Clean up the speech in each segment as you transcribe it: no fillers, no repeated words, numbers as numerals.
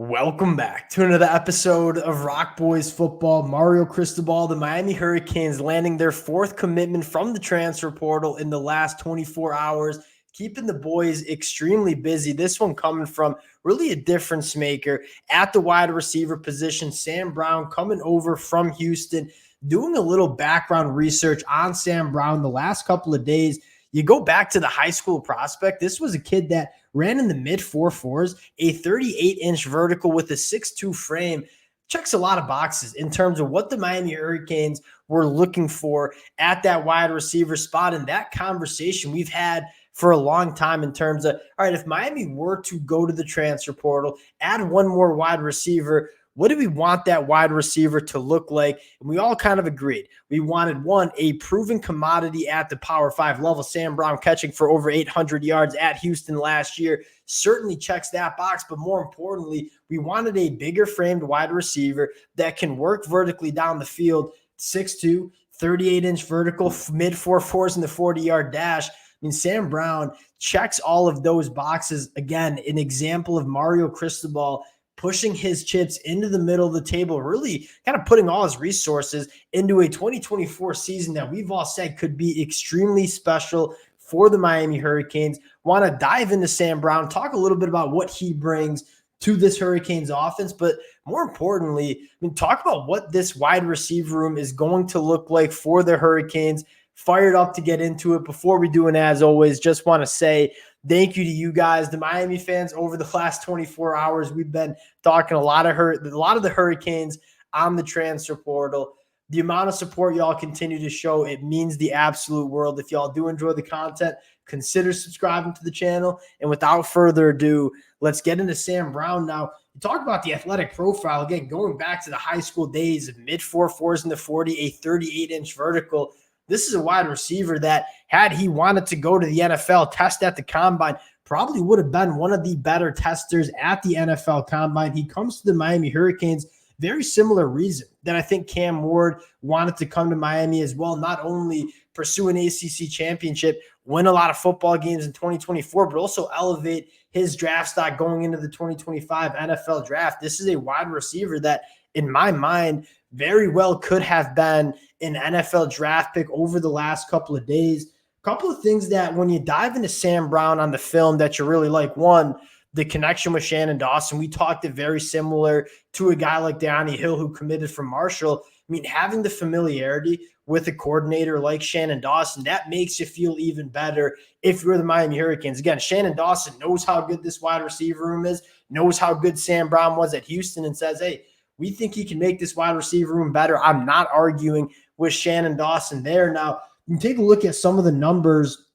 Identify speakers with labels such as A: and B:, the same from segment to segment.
A: Welcome back to another episode of Rock Boys Football. Mario Cristobal, the Miami Hurricanes, landing their fourth commitment from the transfer portal in the last 24 hours, keeping the boys extremely busy. This one coming from really a difference maker at the wide receiver position. Sam Brown coming over from Houston, doing a little background research on Sam Brown the last couple of days. You go back to the high school prospect. This was a kid that ran in the mid 4.4s, a 38-inch vertical with a 6'2 frame. Checks a lot of boxes in terms of what the Miami Hurricanes were looking for at that wide receiver spot. And that conversation we've had for a long time in terms of, all right, if Miami were to go to the transfer portal, add one more wide receiver, what do we want that wide receiver to look like? And we all kind of agreed. We wanted one, a proven commodity at the Power 5 level. Sam Brown catching for over 800 yards at Houston last year certainly checks that box. But more importantly, we wanted a bigger framed wide receiver that can work vertically down the field, 6'2", 38-inch vertical, mid 4.4s in the 40-yard dash. I mean, Sam Brown checks all of those boxes. Again, an example of Mario Cristobal pushing his chips into the middle of the table, really kind of putting all his resources into a 2024 season that we've all said could be extremely special for the Miami Hurricanes. Want to dive into Sam Brown, talk a little bit about what he brings to this Hurricanes offense, but more importantly, talk about what this wide receiver room is going to look like for the Hurricanes. Fired up to get into it. Before we do, and as always, just want to say thank you to you guys, the Miami fans. Over the last 24 hours, we've been talking a lot of the Hurricanes on the transfer portal. The amount of support y'all continue to show, it means the absolute world. If y'all do enjoy the content, consider subscribing to the channel. And without further ado, let's get into Sam Brown now. You talk about the athletic profile, again, going back to the high school days of mid 4.4s in the 40, a 38-inch vertical. This is a wide receiver that, had he wanted to go to the NFL, test at the combine, probably would have been one of the better testers at the NFL combine. He comes to the Miami Hurricanes, very similar reason that I think Cam Ward wanted to come to Miami as well, not only pursue an ACC championship, win a lot of football games in 2024, but also elevate his draft stock going into the 2025 NFL draft. This is a wide receiver that, in my mind, very well could have been an NFL draft pick over the last couple of days. A couple of things that when you dive into Sam Brown on the film that you really like. One, the connection with Shannon Dawson. We talked it very similar to a guy like Donnie Hill who committed from Marshall. I mean, having the familiarity with a coordinator like Shannon Dawson, that makes you feel even better if you're the Miami Hurricanes. Again, Shannon Dawson knows how good this wide receiver room is, knows how good Sam Brown was at Houston, and says, hey, we think he can make this wide receiver room better. I'm not arguing with Shannon Dawson there. Now, you take a look at some of the numbers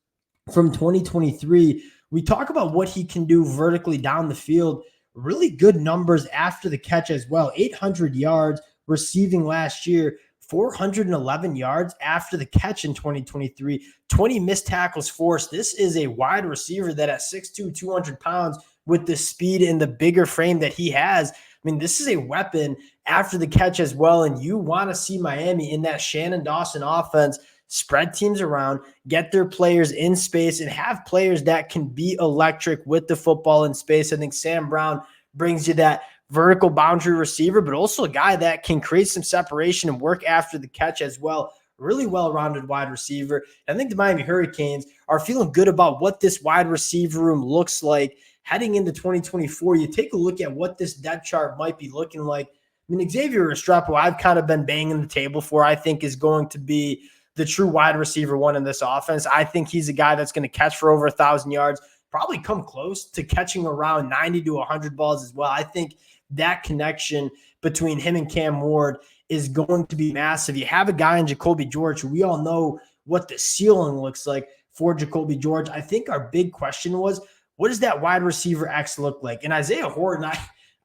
A: from 2023. We talk about what he can do vertically down the field. Really good numbers after the catch as well. 800 yards receiving last year, 411 yards after the catch in 2023, 20 missed tackles forced. This is a wide receiver that at 6'2", 200 pounds, with the speed and the bigger frame that he has, I mean, this is a weapon after the catch as well, and you want to see Miami in that Shannon Dawson offense spread teams around, get their players in space, and have players that can be electric with the football in space. I think Sam Brown brings you that vertical boundary receiver, but also a guy that can create some separation and work after the catch as well. Really well-rounded wide receiver. I think the Miami Hurricanes are feeling good about what this wide receiver room looks like heading into 2024. You take a look at what this depth chart might be looking like. I mean, Xavier Restrepo, I've kind of been banging the table for, I think is going to be the true wide receiver one in this offense. I think he's a guy that's going to catch for over 1,000 yards, probably come close to catching around 90 to 100 balls as well. I think that connection between him and Cam Ward is going to be massive. You have a guy in Jacoby George who we all know what the ceiling looks like for Jacoby George. I think our big question was, what does that wide receiver X look like? And Isaiah Horton,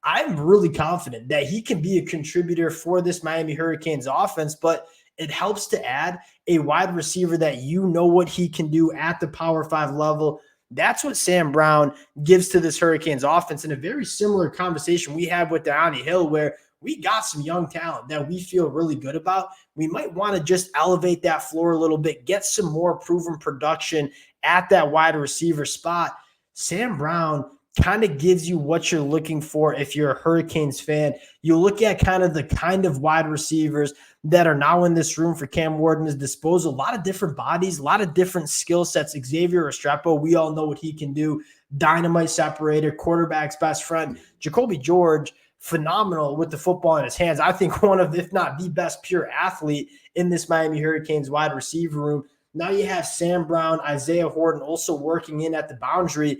A: I'm really confident that he can be a contributor for this Miami Hurricanes offense, but it helps to add a wide receiver that you know what he can do at the Power 5 level. That's what Sam Brown gives to this Hurricanes offense, in a very similar conversation we had with Donnie Hill, where we got some young talent that we feel really good about. We might want to just elevate that floor a little bit, get some more proven production at that wide receiver spot. Sam Brown kind of gives you what you're looking for if you're a Hurricanes fan. You look at kind of wide receivers that are now in this room for Cam Warden's disposal. A lot of different bodies, a lot of different skill sets. Xavier Restrepo, we all know what he can do. Dynamite separator, quarterback's best friend. Jacoby George, phenomenal with the football in his hands. I think one of, if not the best pure athlete in this Miami Hurricanes wide receiver room. Now you have Sam Brown, Isaiah Horton also working in at the boundary.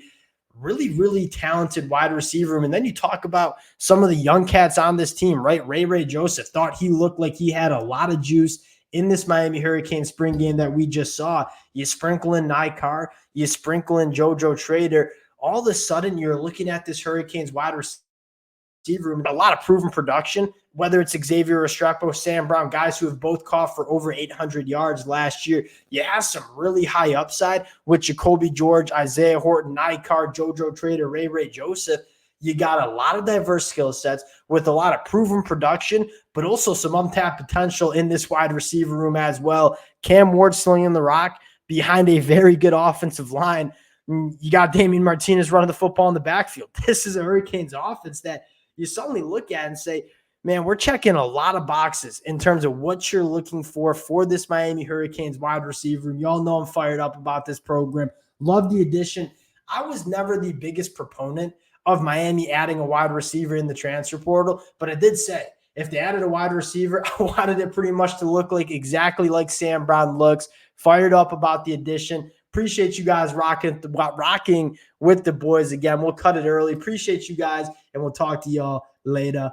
A: Really, really talented wide receiver room. And then you talk about some of the young cats on this team, right? Ray Joseph, thought he looked like he had a lot of juice in this Miami Hurricane spring game that we just saw. You sprinkle in Nykar, you sprinkle in JoJo Trader. All of a sudden, you're looking at this Hurricanes wide receiver room, a lot of proven production, whether it's Xavier Restrepo, Sam Brown, guys who have both caught for over 800 yards last year. You have some really high upside with Jacoby George, Isaiah Horton, Nykar, JoJo Trader, Ray Joseph. You got a lot of diverse skill sets with a lot of proven production, but also some untapped potential in this wide receiver room as well. Cam Ward slinging the rock behind a very good offensive line. You got Damian Martinez running the football in the backfield. This is a Hurricanes offense that you suddenly look at and say, man, we're checking a lot of boxes in terms of what you're looking for this Miami Hurricanes wide receiver room. Y'all know I'm fired up about this program. Love the addition. I was never the biggest proponent of Miami adding a wide receiver in the transfer portal, but I did say if they added a wide receiver, I wanted it pretty much to look like exactly like Sam Brown looks. Fired up about the addition. Appreciate you guys rocking with the boys again. We'll cut it early. Appreciate you guys, and we'll talk to y'all later.